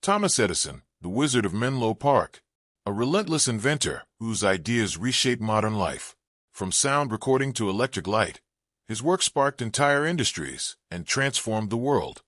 Thomas Edison, the Wizard of Menlo Park, a relentless inventor whose ideas reshaped modern life. From sound recording to electric light, his work sparked entire industries and transformed the world.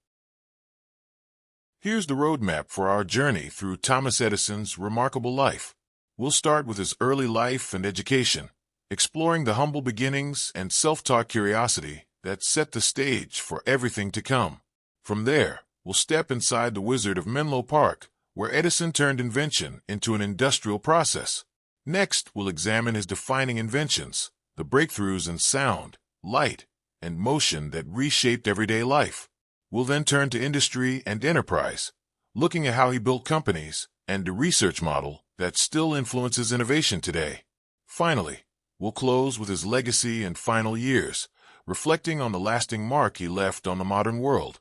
Here's the roadmap for our journey through Thomas Edison's remarkable life. We'll start with his early life and education, exploring the humble beginnings and self-taught curiosity that set the stage for everything to come. From there, we'll step inside the Wizard of Menlo Park, where Edison turned invention into an industrial process. Next, we'll examine his defining inventions, the breakthroughs in sound, light, and motion that reshaped everyday life. We'll then turn to industry and enterprise, looking at how he built companies and a research model that still influences innovation today. Finally, we'll close with his legacy and final years, reflecting on the lasting mark he left on the modern world.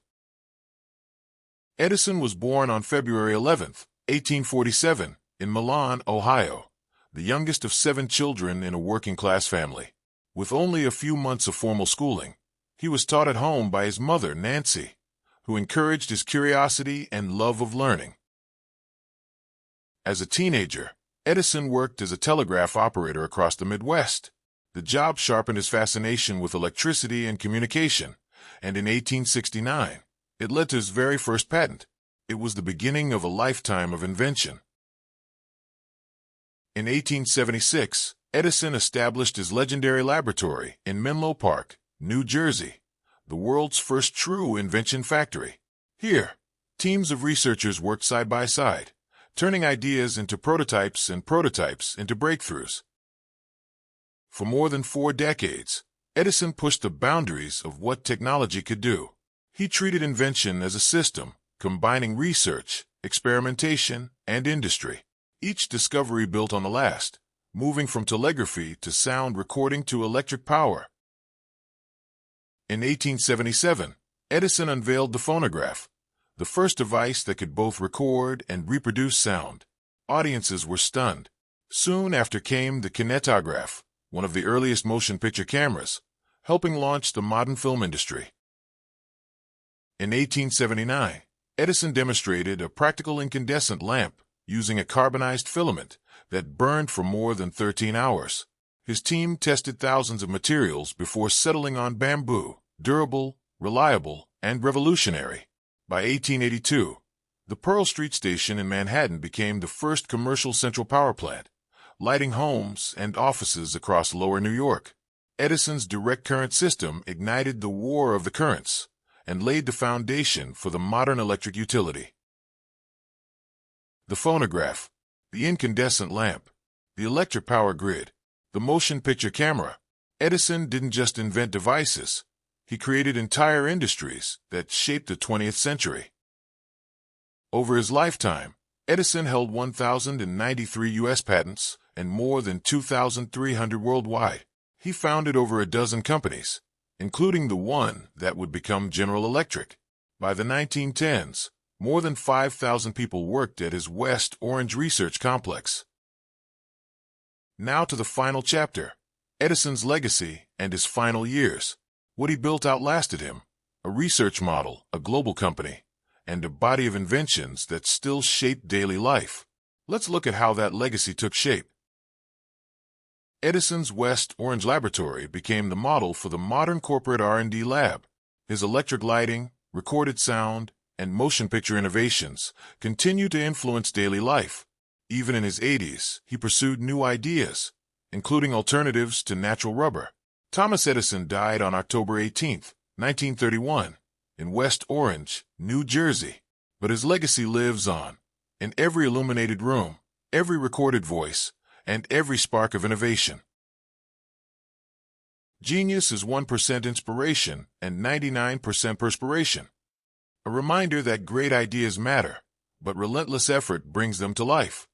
Edison was born on February 11, 1847, in Milan, Ohio, the youngest of 7 children in a working-class family. With only a few months of formal schooling, he was taught at home by his mother, Nancy, who encouraged his curiosity and love of learning. As a teenager, Edison worked as a telegraph operator across the Midwest. The job sharpened his fascination with electricity and communication, and in 1869, it led to his very first patent. It was the beginning of a lifetime of invention. In 1876, Edison established his legendary laboratory in Menlo Park, New Jersey, the world's first true invention factory. Here, teams of researchers worked side by side, turning ideas into prototypes and prototypes into breakthroughs. For more than 4 decades, Edison pushed the boundaries of what technology could do. He treated invention as a system, combining research, experimentation, and industry. Each discovery built on the last, moving from telegraphy to sound recording to electric power. In 1877, Edison unveiled the phonograph, the first device that could both record and reproduce sound. Audiences were stunned. Soon after came the kinetograph, one of the earliest motion picture cameras, helping launch the modern film industry. In 1879, Edison demonstrated a practical incandescent lamp using a carbonized filament that burned for more than 13 hours. His team tested thousands of materials before settling on bamboo, durable, reliable, and revolutionary. By 1882, the Pearl Street Station in Manhattan became the first commercial central power plant, lighting homes and offices across lower New York. Edison's direct current system ignited the war of the currents and laid the foundation for the modern electric utility. The phonograph, the incandescent lamp, the electric power grid, the motion picture camera. Edison didn't just invent devices, he created entire industries that shaped the 20th century. Over his lifetime, Edison held 1,093 U.S. patents and more than 2,300 worldwide. He founded over a dozen companies, including the one that would become General Electric. By the 1910s, more than 5,000 people worked at his West Orange research complex. Now to the final chapter, Edison's legacy and his final years. What he built outlasted him, a research model, a global company, and a body of inventions that still shape daily life. Let's look at how that legacy took shape. Edison's West Orange laboratory became the model for the modern corporate R&D lab. His electric lighting, recorded sound, and motion picture innovations continue to influence daily life. Even in his 80s, he pursued new ideas, including alternatives to natural rubber. Thomas Edison died on October 18, 1931, in West Orange, New Jersey. But his legacy lives on, in every illuminated room, every recorded voice, and every spark of innovation. Genius is 1% inspiration and 99% perspiration. A reminder that great ideas matter, but relentless effort brings them to life.